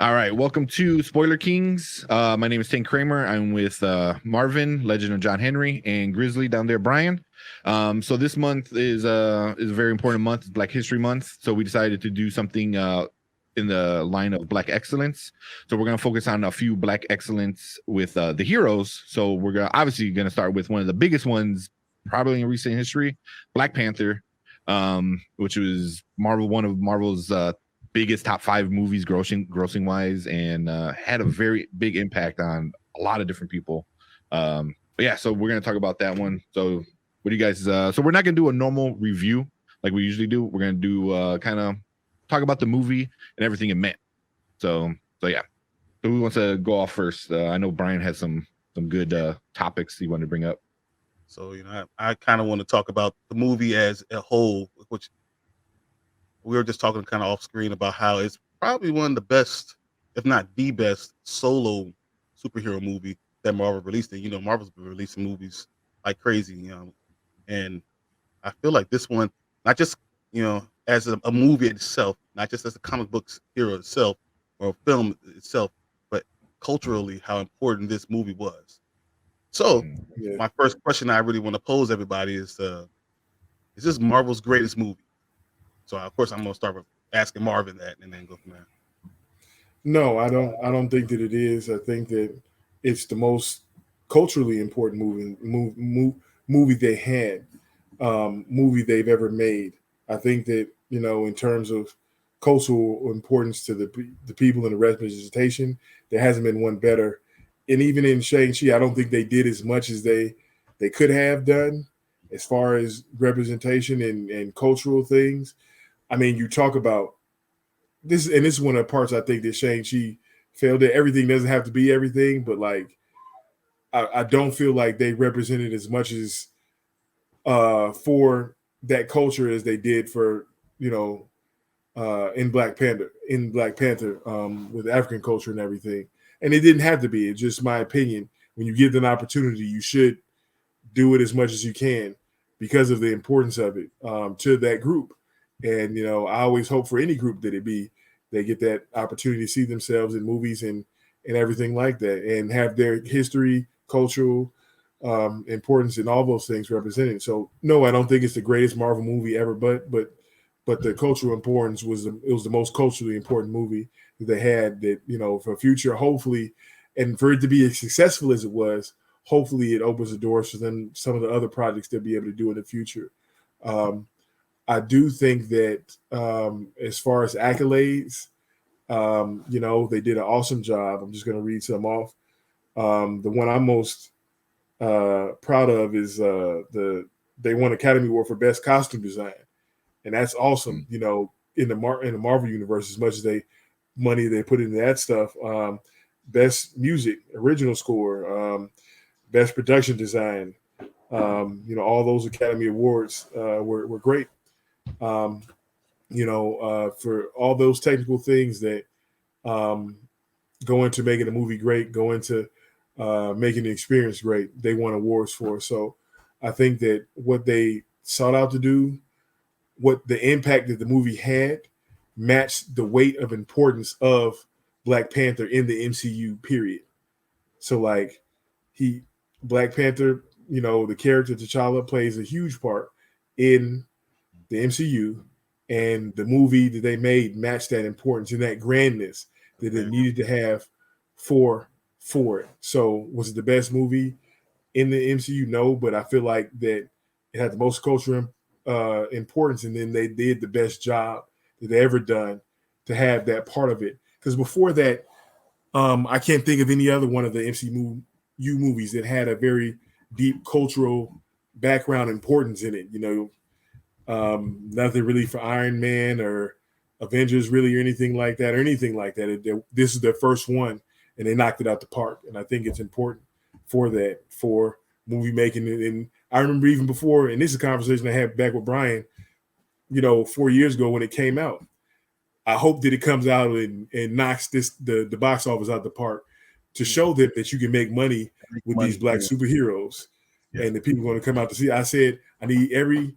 All right, welcome to Spoiler Kings. My name is Tank Kramer. I'm with Marvin, Legend of John Henry, and Grizzly down there, Bryon. So this month is a very important month. It's Black History Month. So we decided to do something in the line of Black excellence. So we're gonna focus on a few Black excellence with the heroes. So we're obviously gonna start with one of the biggest ones, probably in recent history, Black Panther, which was one of Marvel's biggest top 5 movies grossing wise, and had a very big impact on a lot of different people. But yeah, so we're gonna talk about that one. So what do you guys so we're not gonna do a normal review like we usually do. We're gonna do kind of talk about the movie and everything it meant. So yeah. So who wants to go off first? I know Bryon has some good topics he wanted to bring up. So, I kind of want to talk about the movie as a whole, which we were just talking kind of off screen about how it's probably one of the best, if not the best, solo superhero movie that Marvel released. And, Marvel's been releasing movies like crazy, and I feel like this one, not just, as a movie itself, not just as a comic books hero itself or film itself, but culturally how important this movie was. So, my first question I really want to pose everybody is this Marvel's greatest movie? So, of course, I'm going to start with asking Marvin that and then go from there. No, I don't. I don't think that it is. I think that it's the most culturally important movie they had, movie they've ever made. I think that in terms of cultural importance to the people and the representation, there hasn't been one better. And even in Shang-Chi, I don't think they did as much as they could have done as far as representation and cultural things. I mean, you talk about this, and this is one of the parts I think that Shang-Chi failed at. Everything doesn't have to be everything, but like I don't feel like they represented as much as for that culture as they did for in Black Panther with African culture and everything. And it didn't have to be. It's just my opinion. When you give an opportunity, you should do it as much as you can because of the importance of it to that group. And I always hope for any group that they get that opportunity to see themselves in movies and everything like that, and have their history, cultural importance, and all those things represented. So no, I don't think it's the greatest Marvel movie ever, but the cultural importance was the most culturally important movie that they had. That for future, hopefully, and for it to be as successful as it was, hopefully it opens the doors for them some of the other projects they'll be able to do in the future. I do think that as far as accolades, they did an awesome job. I'm just going to read some off. The one I'm most proud of is they won Academy Award for Best Costume Design, and that's awesome. In the Marvel universe, as much as money they put into that stuff, best music, original score, best production design, all those Academy Awards were great. For all those technical things that go into making a movie great, go into making the experience great, they won awards for. So I think that what they sought out to do, what the impact that the movie had, matched the weight of importance of Black Panther in the MCU period. So like Black Panther, the character T'Challa plays a huge part in the MCU, and the movie that they made matched that importance and that grandness that it needed to have for it. So was it the best movie in the MCU? No, but I feel like that it had the most cultural importance, and then they did the best job that they ever done to have that part of it. Because before that, I can't think of any other one of the MCU movies that had a very deep cultural background importance in it. Nothing really for Iron Man or Avengers really, or anything like that. This is their first one, and they knocked it out the park. And I think it's important for movie making. And I remember even before, and this is a conversation I had back with Bryon, 4 years ago when it came out. I hope that it comes out and knocks the box office out the park to show them that you can make money with these Black superheroes, and the people are going to come out to see. I said I need every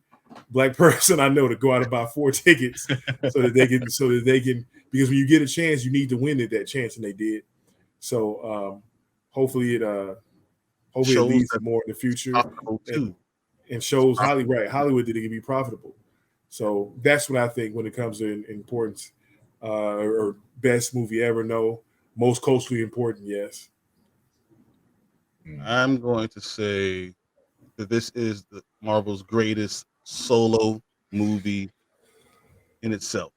black person I know to go out and buy 4 tickets so that they can because when you get a chance, you need to win at that chance, and they did. So hopefully it leads to more in the future and shows Hollywood that it can be profitable. So that's what I think when it comes to importance or best movie ever. No, most culturally important, yes. I'm going to say that this is Marvel's greatest solo movie in itself.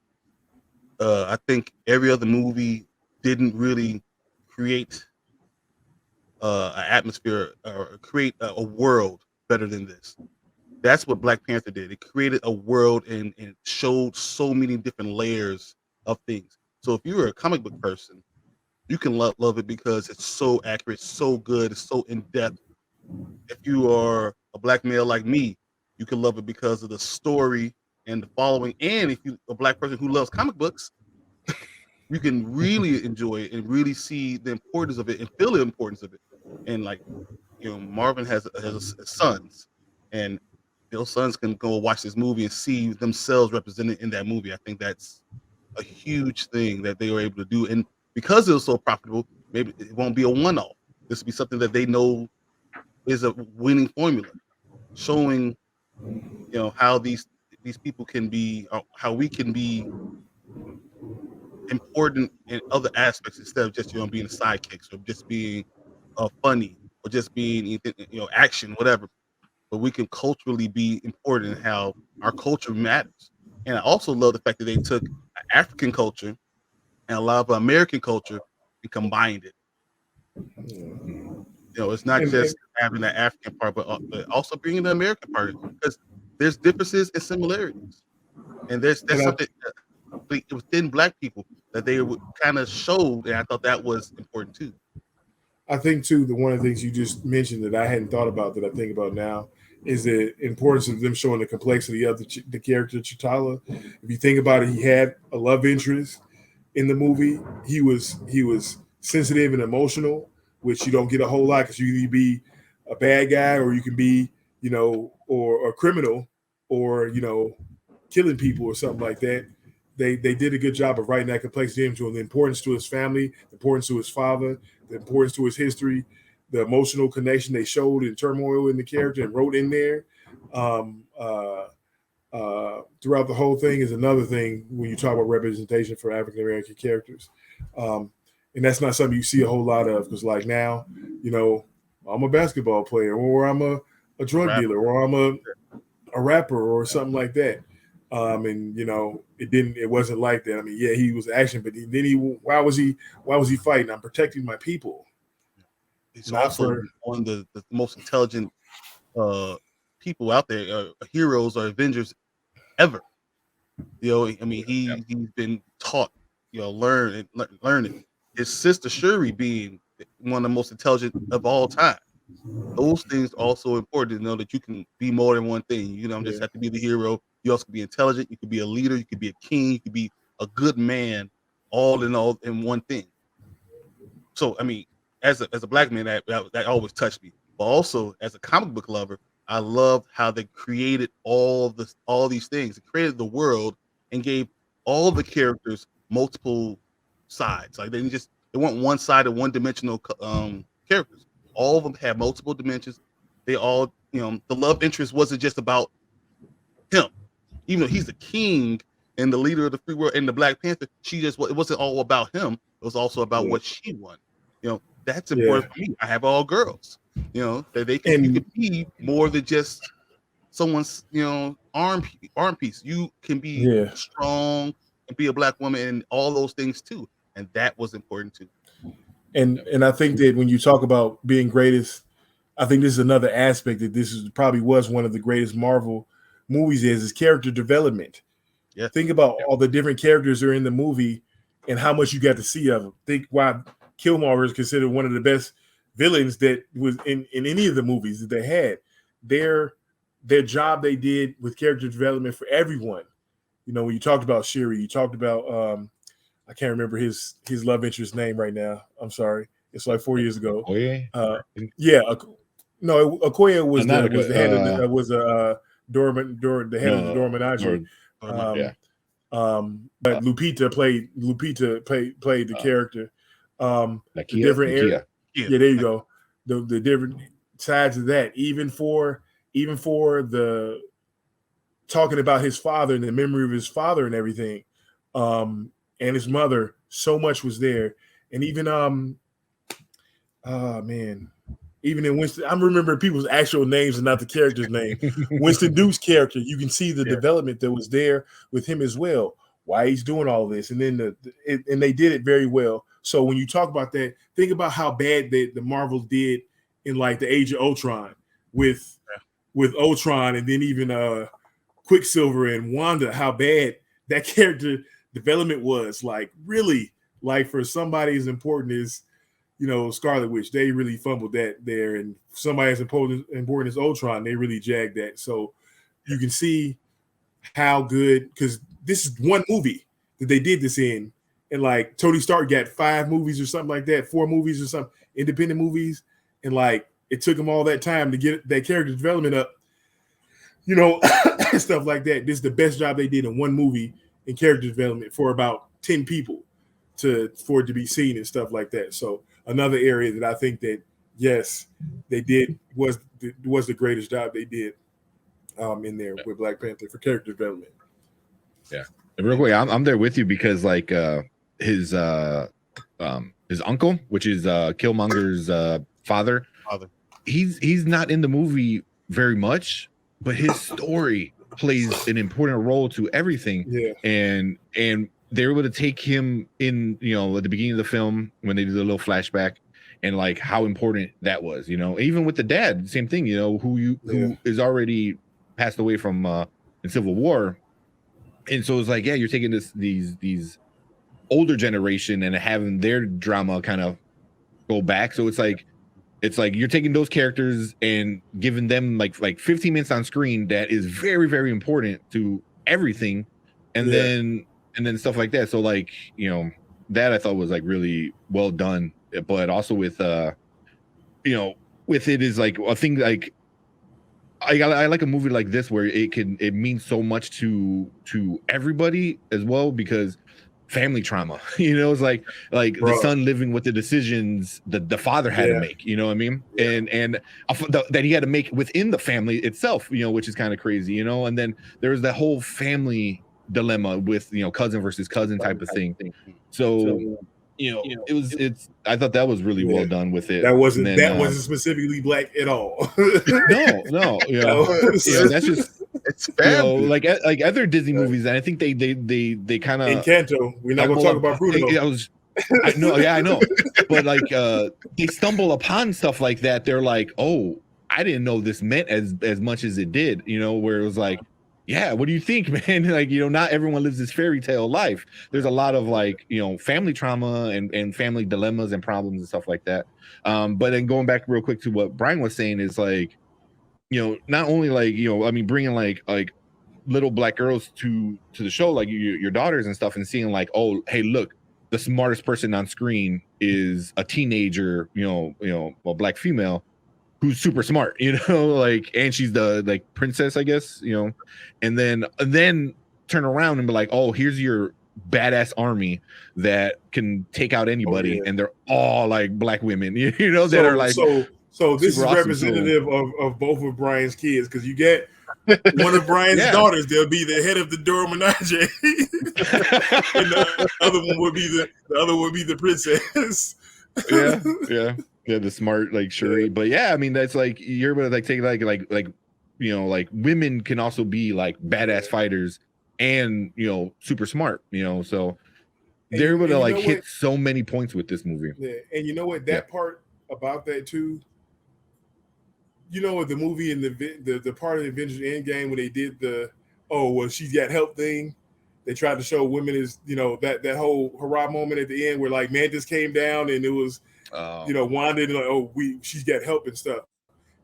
I think every other movie didn't really create an atmosphere or create a world better than this. That's what Black Panther did. It created a world and showed so many different layers of things. So if you're a comic book person, you can love it because it's so accurate, so good, it's so in depth. If you are a black male like me, you can love it because of the story and the following. And if you're a black person who loves comic books, you can really enjoy it and really see the importance of it and feel the importance of it. And like, Marvin has sons, and those sons can go watch this movie and see themselves represented in that movie. I think that's a huge thing that they were able to do. And because it was so profitable, maybe it won't be a one-off. This will be something that they know is a winning formula, showing how these people can be, how we can be important in other aspects instead of just being sidekicks or just being funny or just being action, whatever. But we can culturally be important in how our culture matters. And I also love the fact that they took African culture and a lot of American culture and combined it. It's not just having the African part, but also bringing the American part, because there's differences and similarities, and there's something within Black people that they kind of showed, and I thought that was important too. I think too, one of the things you just mentioned that I hadn't thought about that I think about now is the importance of them showing the complexity of the character T'Challa. If you think about it, he had a love interest in the movie. He was sensitive and emotional, which you don't get a whole lot because you either be a bad guy or you can be, or a criminal or, killing people or something like that. They did a good job of writing that complexity into him, the importance to his family, the importance to his father, the importance to his history, the emotional connection they showed in turmoil in the character and wrote in there. Throughout the whole thing is another thing when you talk about representation for African American characters. And that's not something you see a whole lot of because like now, I'm a basketball player or I'm a drug dealer or I'm a rapper or something like that. And it wasn't like that. I mean, yeah, he was action, but why was he fighting? I'm protecting my people. He's also one of the most intelligent people out there, heroes or Avengers ever. I mean, he's been taught, learning. His sister Shuri being one of the most intelligent of all time. Those things are also important to know that you can be more than one thing. You don't just have to be the hero. You also can be intelligent. You could be a leader. You could be a king. You could be a good man, all in one thing. So, I mean, as a black man, that always touched me. But also, as a comic book lover, I love how they created all these things. They created the world and gave all the characters multiple sides. Like they weren't one-sided, one-dimensional characters. All of them had multiple dimensions. They all, the love interest wasn't just about him. Even though he's the king and the leader of the free world and the Black Panther, it wasn't all about him. It was also about what she won. That's important for me. I have all girls. That you can be more than just someone's, arm piece. You can be strong and be a Black woman and all those things too. And that was important too. And I think that when you talk about being greatest, I think this is another aspect that probably was one of the greatest Marvel movies is character development. Yeah. Think about all the different characters that are in the movie and how much you got to see of them. Think why Killmonger is considered one of the best villains that was in any of the movies that they had. Their job they did with character development for everyone. When you talked about Shuri, you talked about I can't remember his love interest name right now. I'm sorry. It's like 4 years ago. Oh yeah. No, Okoye was the head of the head of the Dora Milaje. Yeah. But Lupita played the character. The Nakia? different Nakia. yeah, there you go. The different sides of that, even for the talking about his father and the memory of his father and everything, and his mother. So much was there, and even even in Winston, I'm remembering people's actual names and not the character's name. Winston Duke's character, you can see the development that was there with him as well. Why he's doing all this, and then and they did it very well. So when you talk about that, think about how bad the Marvels did in like the Age of Ultron with Ultron, and then even Quicksilver and Wanda. How bad that character development was. Like really, like for somebody as important as Scarlet Witch, they really fumbled that there, and somebody as important as Ultron, they really jagged that. So you can see how good, because this is one movie that they did this in, and like Tony Stark got 5 movies or something like that, 4 movies or something, independent movies, and like it took him all that time to get that character development up, stuff like that. This is the best job they did in one movie in character development for about 10 people for it to be seen and stuff like that. So another area that I think that yes, they did was the greatest job they did in there with Black Panther for character development. Yeah, and real quick, I'm there with you because like his uncle, which is Killmonger's father, he's not in the movie very much, but his story plays an important role to everything. Yeah, and they were able to take him in, at the beginning of the film when they do the little flashback, and like how important that was. Even with the dad, same thing. Who is already passed away from in Civil War. And so it's like, yeah, you're taking these older generation and having their drama kind of go back. So it's like you're taking those characters and giving them like 15 minutes on screen that is very, very important to everything, and then stuff like that. So like, that I thought was like really well done. But also with with it is like a thing like I like a movie like this where it means so much to everybody as well, because family trauma, it's like the son living with the decisions that the father had to make, what I mean? And that he had to make within the family itself, which is kind of crazy, and then there's that whole family dilemma with, cousin versus cousin type of thing. So I thought that was really well done with it. That wasn't specifically black at all. No, that's just it's family. like other Disney movies, and I think they kind of Encanto. We're not gonna talk about Bruno. I know, but like they stumble upon stuff like that. They're like, oh, I didn't know this meant as much as it did. Where it was like, yeah, what do you think, man? Like, not everyone lives this fairy tale life. There's a lot of like, family trauma and family dilemmas and problems and stuff like that. But then going back real quick to what Bryon was saying is like, not only like, bringing like little black girls to the show, like your daughters and stuff, and seeing like, oh, hey, look, the smartest person on screen is a teenager, a black female who's super smart, like, and she's the like princess, I guess, and then turn around and be like, oh, here's your badass army that can take out anybody, and they're all like black women, that are like. So this is representative of both of Bryon's kids, because you get one of Bryon's daughters, they'll be the head of the Dora Milaje, and the other one would be the princess. Yeah, the smart like Shuri. But yeah, I mean, that's like you're able to like take like like women can also be like badass fighters and super smart, so they're able to like hit so many points with this movie. Yeah, and you know what, that part about that too, the movie and the part of the Avengers Endgame when they did the she's got help thing, they tried to show women as that whole hurrah moment at the end where like Mantis came down and it was Wanda and like, she's got help and stuff.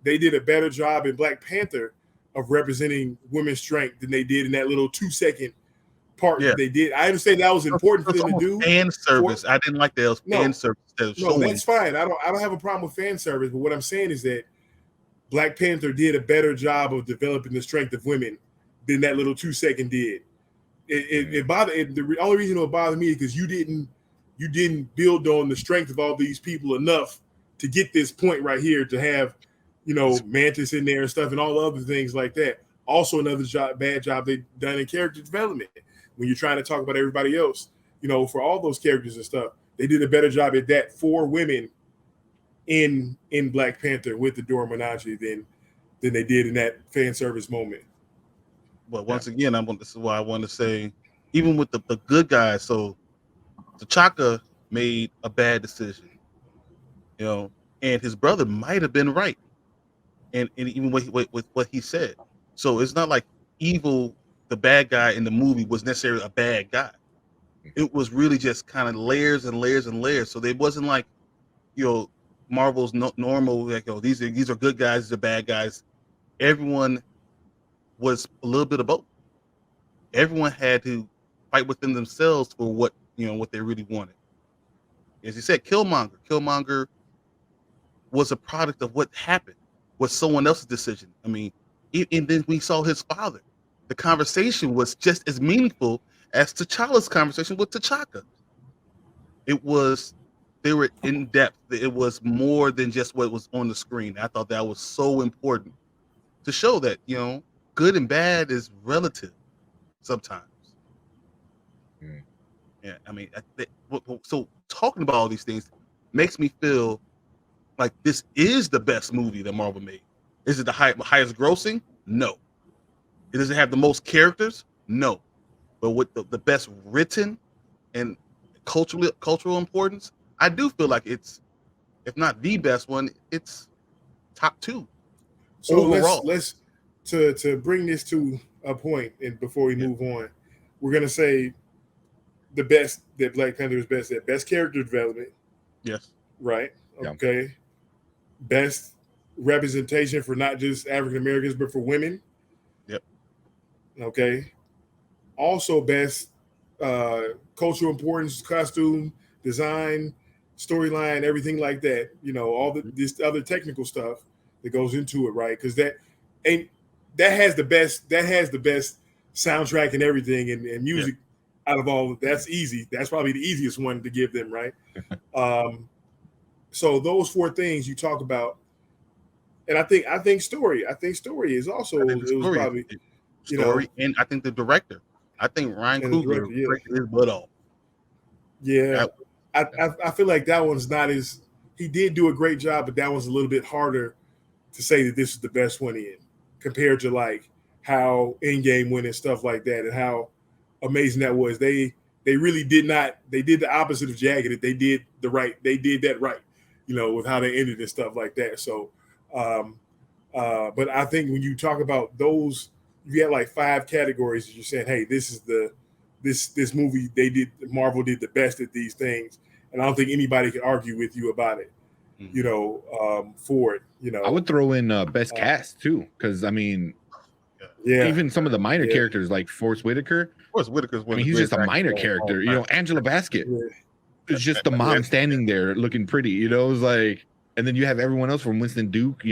They did a better job in Black Panther of representing women's strength than they did in that little 2-second part that they did. I understand that was important for them to do. Fan service. I didn't like that. Fan service. No, that's fine. I don't have a problem with fan service. But what I'm saying is that Black Panther did a better job of developing the strength of women than that little 2-second did. It bothered. The only reason it would bother me is because you didn't build on the strength of all these people enough to get this point right here to have, Mantis in there and stuff and all the other things like that. Also, another bad job they've done in character development. When you're trying to talk about everybody else, for all those characters and stuff, they did a better job at that for women in Black Panther with the Dora Milaje than they did in that fan service moment. But once again, this is why I want to say, even with the good guys, so T'Chaka made a bad decision, and his brother might have been right, and even with what he said. So it's not like evil, the bad guy in the movie was necessarily a bad guy. It was really just kind of layers and layers and layers. So they wasn't like, Marvel's normal, like, these are good guys, these are bad guys. Everyone was a little bit of both. Everyone had to fight within themselves for what they really wanted. As you said, Killmonger was a product of what happened, was someone else's decision. I mean, and then we saw his father. The conversation was just as meaningful as T'Challa's conversation with T'Chaka. They were in depth. It was more than just what was on the screen. I thought that was so important to show that, good and bad is relative sometimes. Yeah, I mean, so talking about all these things makes me feel like this is the best movie that Marvel made. Is it the highest grossing? No. Does it have the most characters? No. But with the best written and cultural importance, I do feel like it's, if not the best one, it's top 2. So overall. let's to bring this to a point, and before we move on, we're gonna say the best that Black Panther is best at. Best character development. Yes. Right. Yeah. Okay. Best representation for not just African Americans but for women. Yep. Okay. Also best cultural importance, costume, design, storyline, everything like that. All this other technical stuff that goes into it, right? Because that has the best soundtrack and everything and music out of all. That's easy. That's probably the easiest one to give them, right? So those 4 things you talk about, and I think story is also Story, and I think the director. I think Ryan Coogler directed his butt off. Yeah, I feel like that one's not as, he did do a great job, but that one's a little bit harder to say that this is the best one in compared to like how Endgame went and stuff like that, and how amazing that was. They really did not. They did the opposite of Jagged. They did that right, with how they ended and stuff like that. So, but I think when you talk about those, you got like 5 categories that you're saying, hey, this is this movie Marvel did the best at these things, and I don't think anybody can argue with you about it. For it. I would throw in best cast too, because I mean, even some of the minor characters like Forrest Whitaker. Forrest Whitaker's one. He's just a minor character. Angela Bassett is just the mom standing there looking pretty. It was like, and then you have everyone else from Winston Duke.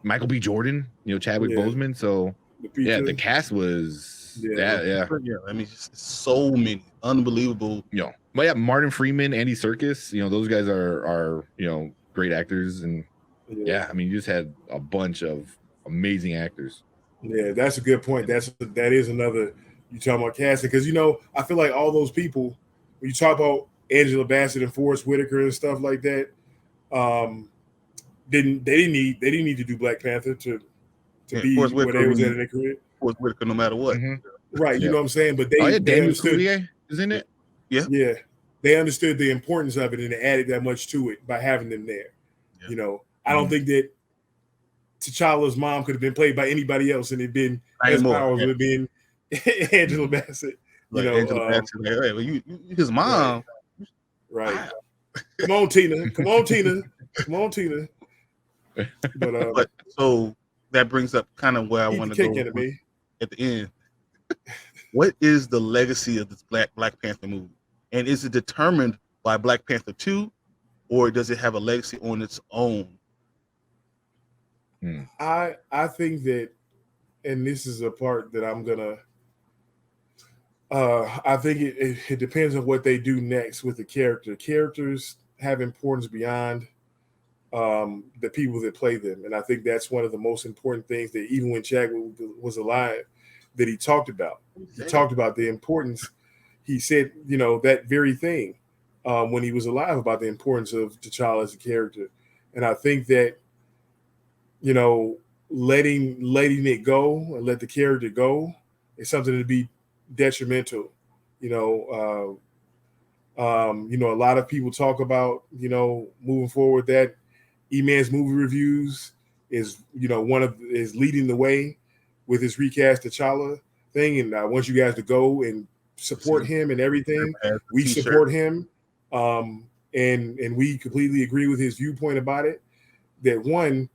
Michael B. Jordan. Chadwick Boseman. So the cast was I mean, just so many unbelievable. But yeah, Martin Freeman, Andy Serkis. Those guys are great actors, and I mean, you just had a bunch of amazing actors. Yeah, that's a good point. That is another, you talking about casting, because I feel like all those people, when you talk about Angela Bassett and Forrest Whitaker and stuff like that, they didn't need to do Black Panther to be where they was at in their career. Forrest Whitaker, no matter what, right? You know what I'm saying? But they Daniel understood, Kaluuya is in it. Yeah, they understood the importance of it, and they added that much to it by having them there. I don't think that T'Challa's mom could have been played by anybody else, and it'd been as powerful would have been Angela Bassett. Angela Bassett, his mom, right? Come on, Tina. Come on, Tina. Come on, Tina. But so that brings up kind of where I want to go at the end. What is the legacy of this Black Panther movie, and is it determined by Black Panther 2, or does it have a legacy on its own? I think that, and this is a part that I'm gonna. I think it depends on what they do next with the character. Characters have importance beyond the people that play them, and I think that's one of the most important things that even when Chadwick was alive, that he talked about. He talked about the importance. He said, that very thing when he was alive about the importance of T'Challa as a character, and I think that letting it go and let the character go is something to be detrimental. A lot of people talk about moving forward that E-Man's movie reviews is is leading the way with his recast T'Challa thing, and I want you guys to go and support him and everything. We support him, and we completely agree with his viewpoint about it. That one,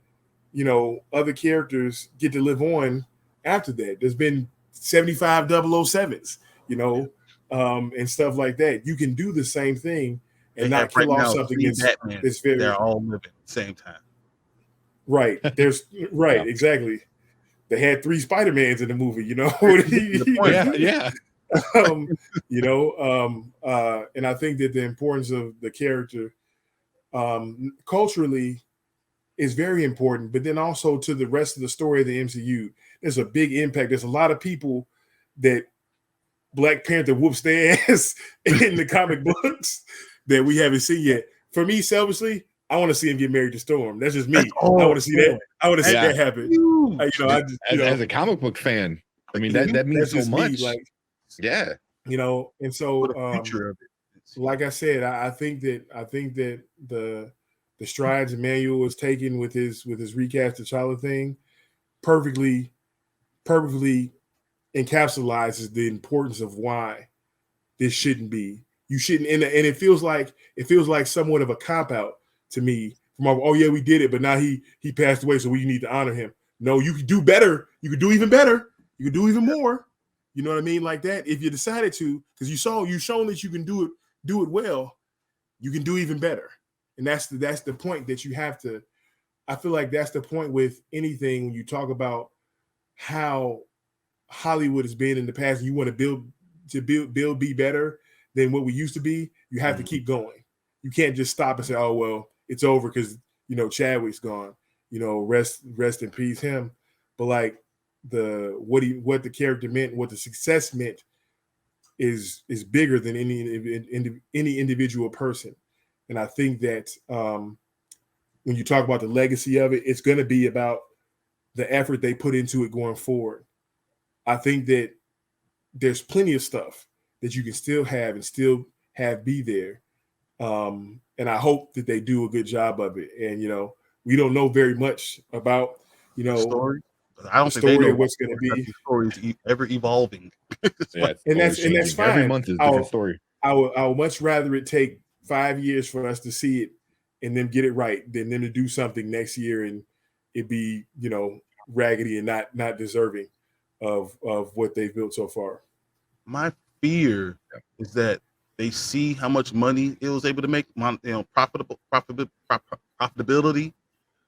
other characters get to live on after that. There's been 75 007s, and stuff like that. You can do the same thing and not kill off something that's very. They're all living at the same time. Right. There's right, exactly. They had 3 Spider-Mans in the movie, Yeah. And I think that the importance of the character culturally is very important, but then also to the rest of the story of the MCU, there's a big impact. There's a lot of people that Black Panther whoops their ass in the comic books that we haven't seen yet. For me, selfishly, I want to see him get married to Storm. That's just me. I want to see that. I want to see that happen. As a comic book fan, I mean that means so much. And so future of it. Like I said, I think that the strides Emmanuel is taking with his recast T'Challa thing perfectly encapsulates the importance of why this shouldn't be. You shouldn't, and it feels like somewhat of a cop out to me. From we did it, but now he passed away, so we need to honor him. No, you could do better. You could do even better. You could do even more. You know what I mean? Like that. If you decided to, because you've shown that you can do it well, you can do even better. And that's the point that you have to. I feel like that's the point with anything when you talk about how Hollywood has been in the past. And you want to build be better than what we used to be. You have to keep going. You can't just stop and say, "Oh well, it's over," because Chadwick's gone. Rest in peace him. But like what the character meant, what the success meant, is bigger than any individual person. And I think that when you talk about the legacy of it, it's going to be about the effort they put into it going forward. I think that there's plenty of stuff that you can still have and still have be there. And I hope that they do a good job of it. And, we don't know very much about, the story. I don't think story they know of what's going to be. The story is ever evolving. and that's fine. Every month is a different story. I would much rather it take 5 years for us to see it and then get it right than them to do something next year and it be, raggedy and not deserving of what they've built so far. My fear is that they see how much money it was able to make, profitability.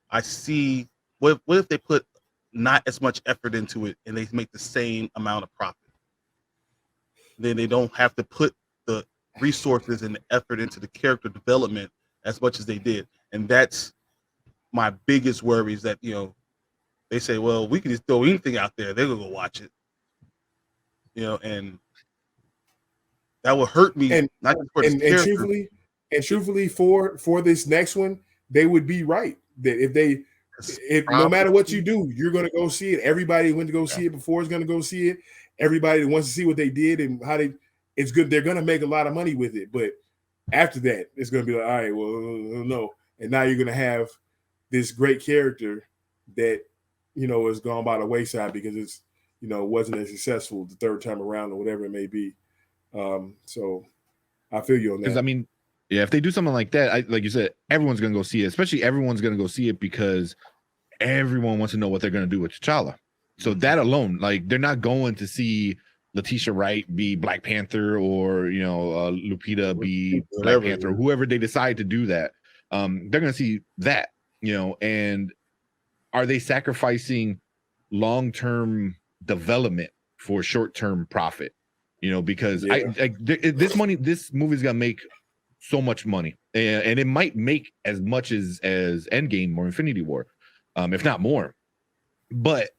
I see what if they put not as much effort into it and they make the same amount of profit. Then they don't have to put the resources and the effort into the character development as much as they did. And that's my biggest worry is that, they say, well, we can just throw anything out there. They're going to go watch it. And that will hurt me. And, not just for and truthfully for this next one, they would be right. That if no matter what you do, you're going to go see it. Everybody went to go see it before is going to go see it. Everybody that wants to see what they did and how it's good. They're going to make a lot of money with it. But after that, it's going to be like, all right, well, no. And now you're going to have this great character that, has gone by the wayside because it's, wasn't as successful the third time around or whatever it may be. So I feel you on that. Because I mean, if they do something like that, like you said, everyone's going to go see it. Especially everyone's going to go see it because everyone wants to know what they're going to do with T'Challa. So that alone, like they're not going to see Letitia Wright be Black Panther or Lupita be Black Panther or whoever they decide to do that. They're going to see that, and are they sacrificing long-term development for short-term profit? You know, because this movie's gonna make so much money, and it might make as much as Endgame or Infinity War, if not more. But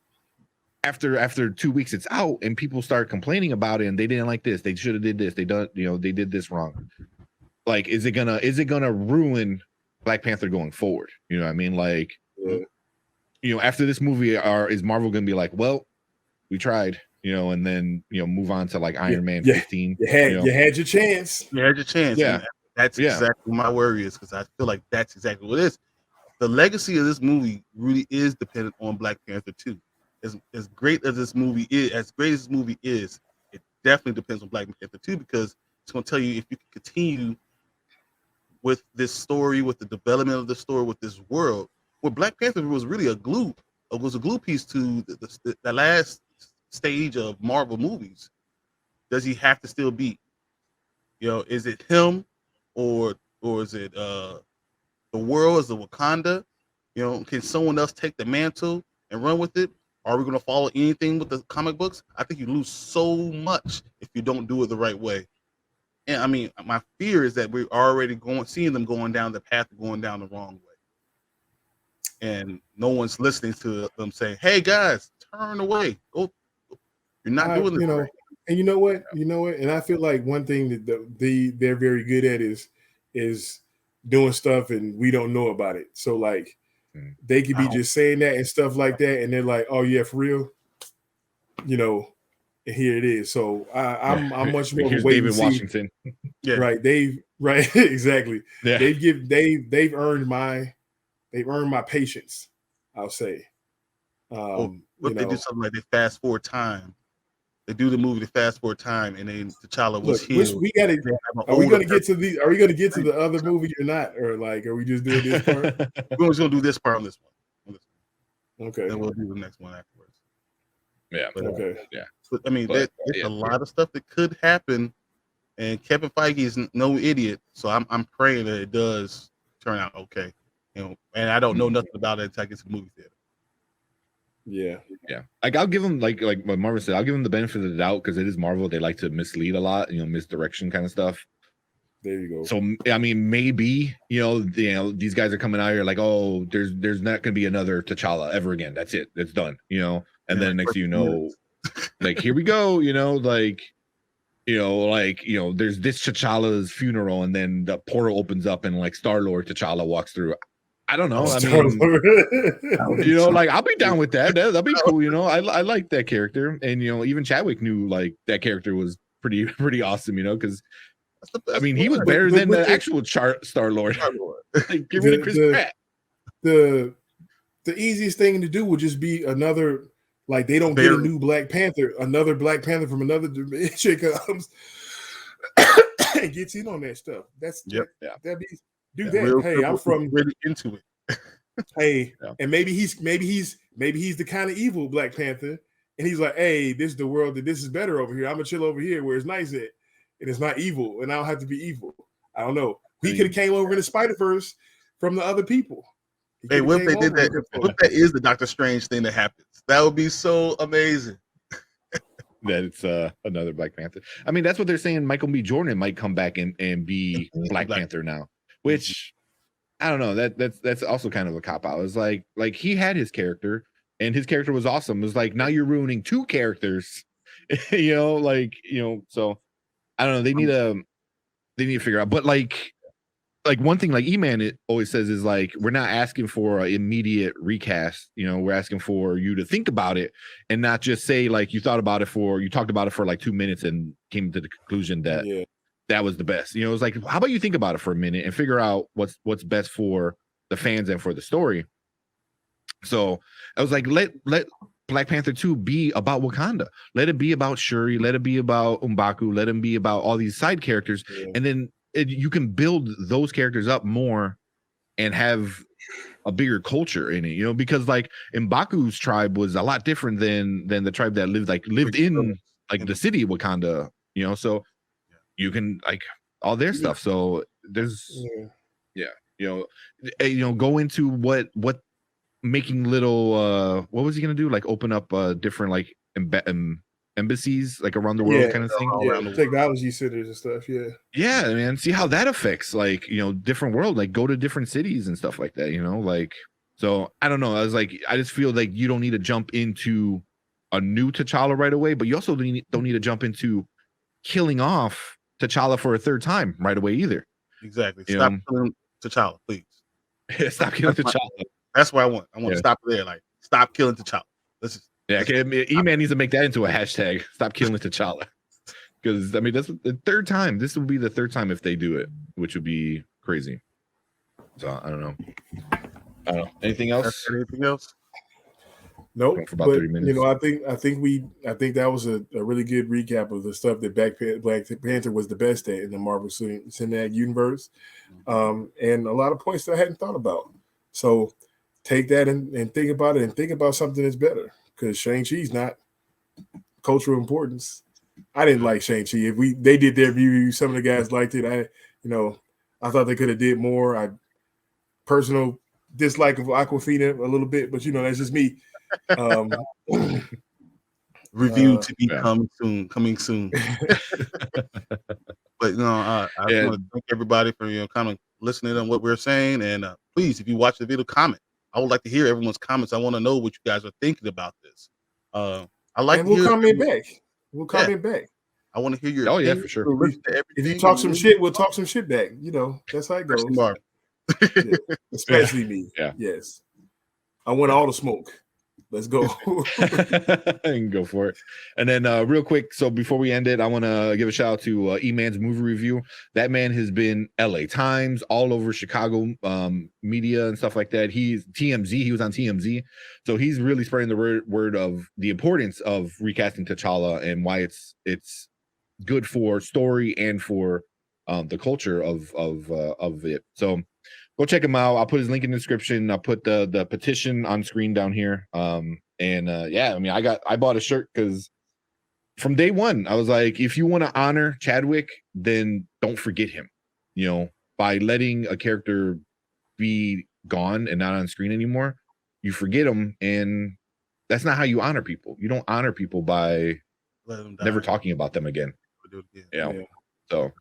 after 2 weeks it's out and people start complaining about it and they didn't like this, they should have did this, they did this wrong. Like, is it gonna ruin Black Panther going forward? You know what I mean? Like, you know, after this movie, is Marvel gonna be like, well, we tried, you know, and then, you know, move on to like Iron Man 15? You had your chance. You had your chance. Yeah. And that's exactly my worry is, because I feel like that's exactly what it is. The legacy of this movie really is dependent on Black Panther 2. As great as this movie is, it definitely depends on Black Panther 2, because it's going to tell you if you can continue with this story, with the development of the story, with this world. Where Black Panther was really a glue piece to the last stage of Marvel movies. Does he have to still be? You know, is it him, or is it the world? Is it Wakanda? You know, can someone else take the mantle and run with it? Are we going to follow anything with the comic books? I think you lose so much if you don't do it the right way. And I mean, my fear is that we're already seeing them going down the path, going down the wrong way. And no one's listening to them saying, "Hey guys, turn away. Go. You're not doing this." Right. And you know what? And I feel like one thing that they're very good at is doing stuff and we don't know about it. So like they could be just saying that and stuff like that, and they're like, "Oh yeah, for real," you know. And here it is. So I'm much more Here's wait David and see. Washington. Right, exactly. Yeah. They've earned my patience, I'll say. What they do something like they fast forward time. They do the movie, they fast forward time, and then T'Challa was here. Are we gonna get to the other movie or not? Or like, are we just doing this part? We're just gonna do this part on this one. Okay. Then we'll do the next one afterwards. Yeah. But, okay. Yeah. But, I mean, there's a lot of stuff that could happen, and Kevin Feige is no idiot, so I'm praying that it does turn out okay. You know, and I don't know nothing about it until I get to the movie theater. Yeah. Like, I'll give them like what Marvin said. I'll give them the benefit of the doubt because it is Marvel. They like to mislead a lot, you know, misdirection kind of stuff. There you go. So I mean, maybe these guys are coming out here like, oh, there's not going to be another T'Challa ever again. That's it. It's done. You know, and then next thing you know, like here we go. You know, there's this T'Challa's funeral, and then the portal opens up, and like Star-Lord T'Challa walks through. I don't know. I mean, you know, like I'll be down with that. That'll be cool. You know, I like that character, and you know, even Chadwick knew like that character was pretty awesome. You know, because I mean, he was better than the actual Star-Lord. Like, get rid of Chris Pratt. The easiest thing to do would just be another. Like, they don't get a new Black Panther, another Black Panther from another dimension comes and gets in on that stuff. That'd be do that. Hey, I'm from really into it. Hey, and maybe he's the kind of evil Black Panther, and he's like, hey, this is the world that this is better over here. I'm gonna chill over here where it's nice at, and it's not evil, and I don't have to be evil. I don't know. He could have came over in the Spider-Verse from the other people. Hey, what if they did that? What if that is the Doctor Strange thing that happens? That would be so amazing. That it's another Black Panther. I mean, that's what they're saying. Michael B. Jordan might come back and be Black Panther now, which I don't know. That's also kind of a cop out. It's like he had his character, and his character was awesome. It's like now you're ruining two characters, you know. So I don't know. They need to figure out. But like one thing like E-Man it always says is like, we're not asking for an immediate recast. You know, we're asking for you to think about it and not just say like you talked about it for like 2 minutes and came to the conclusion that that was the best. You know, it's like, how about you think about it for a minute and figure out what's best for the fans and for the story. So I was like, let Black Panther 2 be about Wakanda. Let it be about Shuri. Let it be about M'Baku. Let him be about all these side characters. And then you can build those characters up more and have a bigger culture in it, you know, because like M'Baku's tribe was a lot different than the tribe that lived in like the city of Wakanda, you know, so you can like all their stuff. So there's you know, go into what making little what was he gonna do? Like open up different like embassies like around the world Yeah. kind of thing. All around the world. Technology centers and stuff. Yeah. Yeah, man. See how that affects like, you know, different world, like go to different cities and stuff like that, you know, like so I don't know. I was like, I just feel like you don't need to jump into a new T'Challa right away, but you also don't need to jump into killing off T'Challa for a third time right away either. Exactly. You Stop know? killing T'Challa, please. Stop killing T'Challa. That's what I want. I want Yeah. to stop there. Like, stop killing T'Challa. Let's just, Yeah, E-Man needs to make that into a hashtag. Stop killing T'Challa. Because I mean that's the third time. This will be the third time if they do it, which would be crazy. So I don't know. Anything else? anything else? Nope. For about But 30 minutes. you know, I think that was a really good recap of the stuff that Black Panther was the best at in the Marvel Cinematic Universe, and a lot of points that I hadn't thought about. So take that and think about it, and think about something that's better. Because Shang-Chi's not cultural importance. I didn't like Shang-Chi. If they did their review, some of the guys liked it. I thought they could have did more. I personal dislike of Aquafina a little bit, but that's just me. Review to be coming soon. But I just want to thank everybody for kind of listening to what we're saying, and please, if you watch the video, comment. I would like to hear everyone's comments. I want to know what you guys are thinking about this. We'll comment back. We'll comment back. I want to hear your. Oh yeah, for sure. If you talk some shit, we'll talk some shit back. That's how it goes. Yeah. Especially me. Yeah. Yes. I want all the smoke. Let's go. And go for it. And then real quick, so before we end it, I want to give a shout out to E-Man's movie review. That man has been LA Times, all over Chicago media and stuff like that. He's TMZ. He was on TMZ. So he's really spreading the word of the importance of recasting T'Challa and why it's good for story and for the culture of it. So go check him out. I'll put his link in the description. I'll put the petition on screen down here. Yeah, I mean, I bought a shirt because from day one, I was like, if you want to honor Chadwick, then don't forget him, by letting a character be gone and not on screen anymore, you forget him. And that's not how you honor people. You don't honor people by never talking about them again. Yeah. So,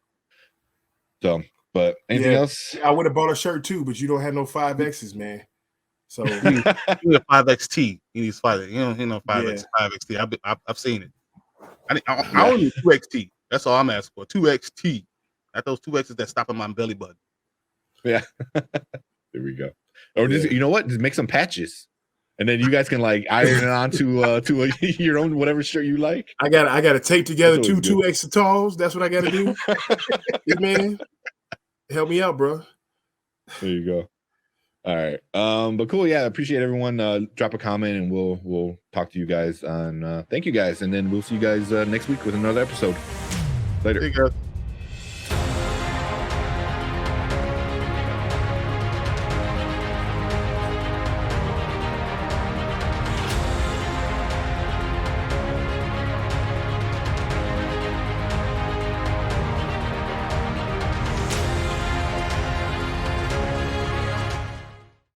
but anything else? I would have bought a shirt too, but you don't have no 5Xs, man. So you need a 5XT. He needs 5. You don't know 5XT. I've seen it. I only need 2XT. That's all I'm asking for. 2XT. Not those 2Xs that stop in my belly button. Yeah. There we go. Or just you know what? Just make some patches. And then you guys can like iron it onto your own whatever shirt you like. I gotta tape together two extra talls. That's what I gotta do. Man, help me out, bro. There you go. All right. But cool. Yeah, appreciate everyone. Drop a comment and we'll talk to you guys on thank you guys, and then we'll see you guys next week with another episode. Later. See you guys.